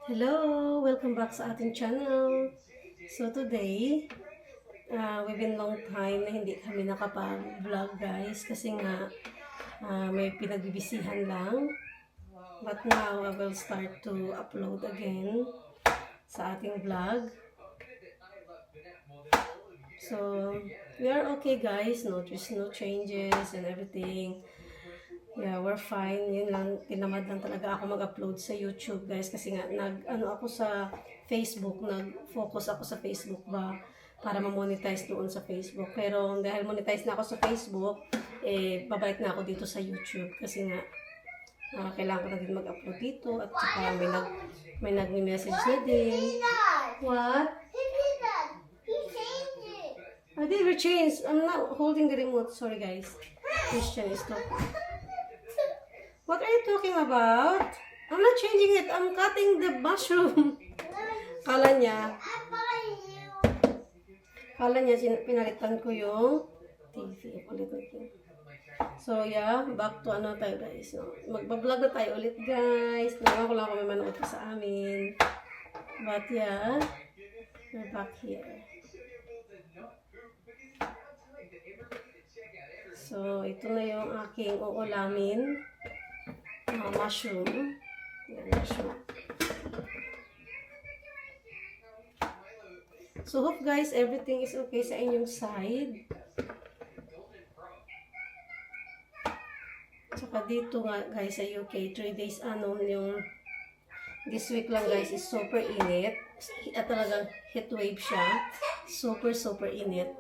Hello! Welcome back sa ating channel. So today, we've been long time na hindi kami nakapag-vlog guys kasi nga may pinagbibisihan lang. But now, I will start to upload again sa ating vlog. So, we are okay guys. There's no changes and everything. Yeah, we're fine. Yun lang, tinamad lang talaga ako mag-upload sa YouTube, guys. Kasi nga, ako sa Facebook, nag-focus ako sa Facebook ba, para ma-monetize doon sa Facebook. Pero dahil monetize na ako sa Facebook, babalik na ako dito sa YouTube. Kasi nga, kailangan ko na din mag-upload dito. At saka may nag-message na din. What? I did change. I'm not holding the remote. Sorry, guys. Christian is talking. What are you talking about? I'm not changing it. I'm cutting the mushroom. Kala niya, pinalitan ko yung TV. So, yeah. Back to tayo, guys. No? Magbablog na tayo ulit, guys. Naman ko lang kung may manood pa sa amin. But, yeah. We're back here. So, ito na yung aking uulamin. Mushroom. Yan, mushroom. So, hope guys, everything is okay sa inyong side. Saka dito nga guys sa UK, 3 days yung this week lang guys is super init. At talagang heat wave siya. Super init.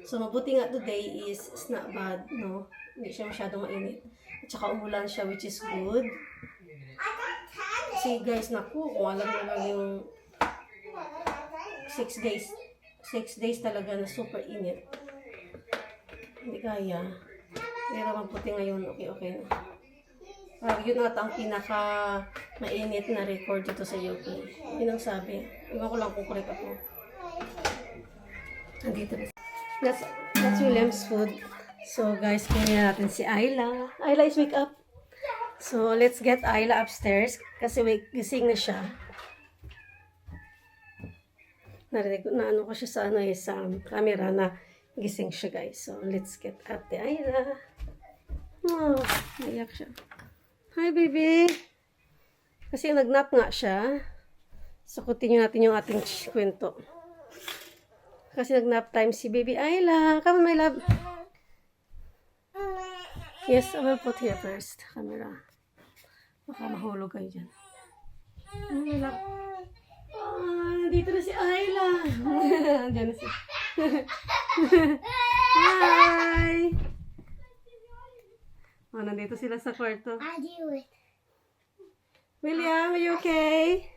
So, mabuti nga today is it's not bad, no? Hindi siya masyadong mainit. At saka umulan siya, which is good. Kasi guys, naku, kung alam mo lang yung 6 days talaga na super init. Hindi kaya. Pero mabuti ngayon, okay na. Yun ata ang pinaka mainit na record dito sa UK. Yun ang sabi. Iwan ko lang kung correct ako. Andito na. That's William's food. So guys, kanya natin si Ayla. Ayla is wake up. So let's get Ayla upstairs kasi gising na siya. Narinig na ko siya sa sa camera na gising siya guys. So let's get Ate Ayla. Oh, naiyak siya. Hi baby. Kasi nag-nap nga siya. So continue natin yung ating kwento. Kasi nag-nap time si baby Ayla. Come on my love. Yes, I will put here first. Camera. Baka mahulog kayo dyan. Ayla. Dito na si Ayla. Diyan na si. Hi! Nandito sila sa kwarto. William, are you okay?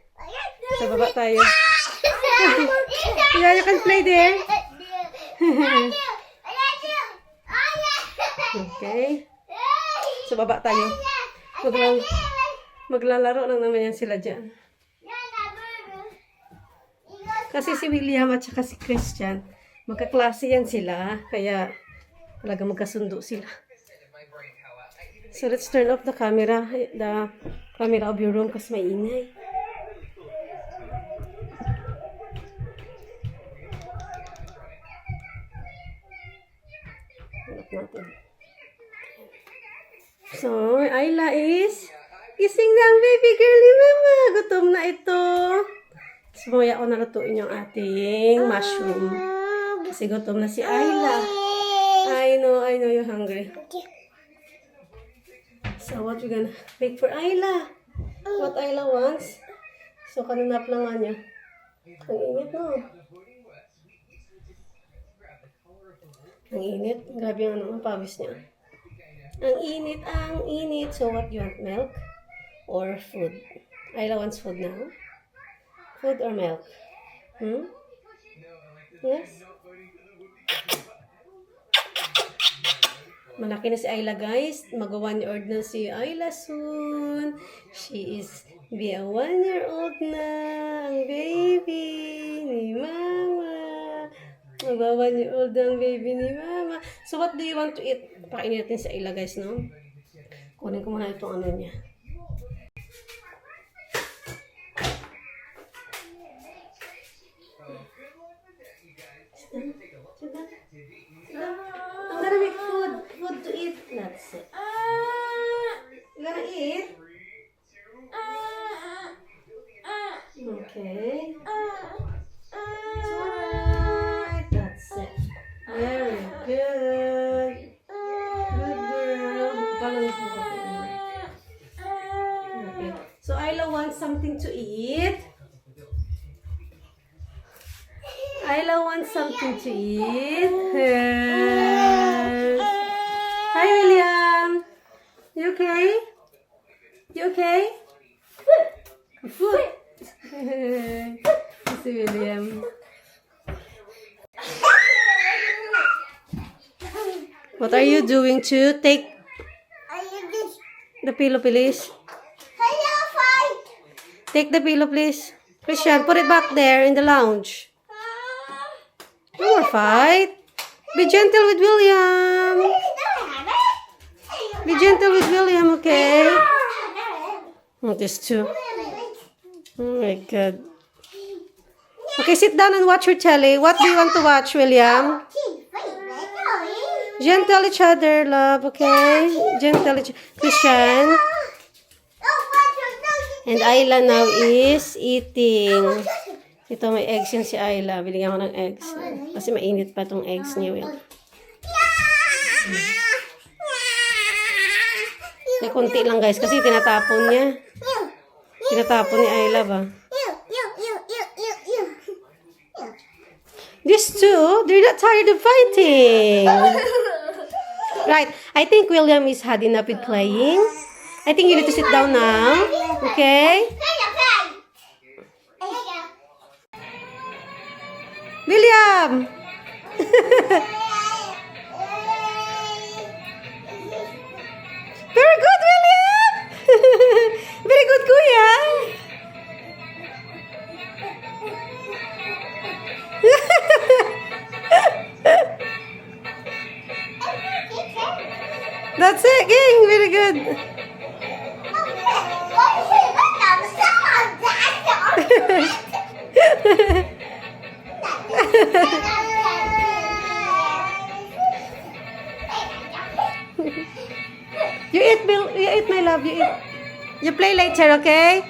Sa baba tayo. Yeah, you can play there. Okay. So, baba tayo. Maglalaro lang naman yan sila dyan. Kasi si William at saka si Christian, magkaklase yan sila. Kaya, talaga magkasundo sila. So, let's turn off the camera of your room kasi may ingay. So, Ayla is gising na ang baby girl ni Mama. Gutom na ito. So, mamaya ako nalutuin yung ating mushroom. Kasi gutom na si Ayla. I know you're hungry. So, what we gonna make for Ayla? What Ayla wants? So, kanunap lang nga niya. Ang init, no? Ang init. Grabe yung pawis niya. Ang init. So, what you want? Milk or food? Ayla wants food now. Food or milk? Yes? Malaki na si Ayla, guys. Mag-1-year-old na si Ayla soon. She is be a 1-year-old na. Ang baby ni Mama. Mag-1-year-old ang baby ni Mama. So, what do you want to eat? Pakainin natin sa Ayla, guys, no? Kunin ko muna itong niya. Sit down. Sit down. I'm gonna make food. Food to eat. That's it. You gonna eat? Okay. It's alright. That's it. Very good. Good girl. Okay. So Ayla wants something to eat. Ayla wants something to eat. Yes. Hi, William. You okay? You okay? Food. Si William. What are you doing to take the pillow, please? Take the pillow, please. Christian, put it back there in the lounge. No more fight. Be gentle with William. Be gentle with William, okay? Oh, this too. Oh my God. Okay, sit down and watch your telly. What do you want to watch, William? Gentle each other, love, okay? Gentle each Christian. And Ayla now is eating. Ito, may eggs yan si Ayla. Binigyan ko ng eggs. Kasi mainit pa tong eggs niya. May konti lang, guys. Kasi tinatapon niya. Tinatapon ni Ayla ba? These two, they're not tired of fighting. Right. I think William is had enough with playing. I think you need to sit down now. Okay? William! Very good, William! Very good, Kuya! That's it, gang! Very good! You eat, Bill. You eat, my love. You eat. You play later, okay?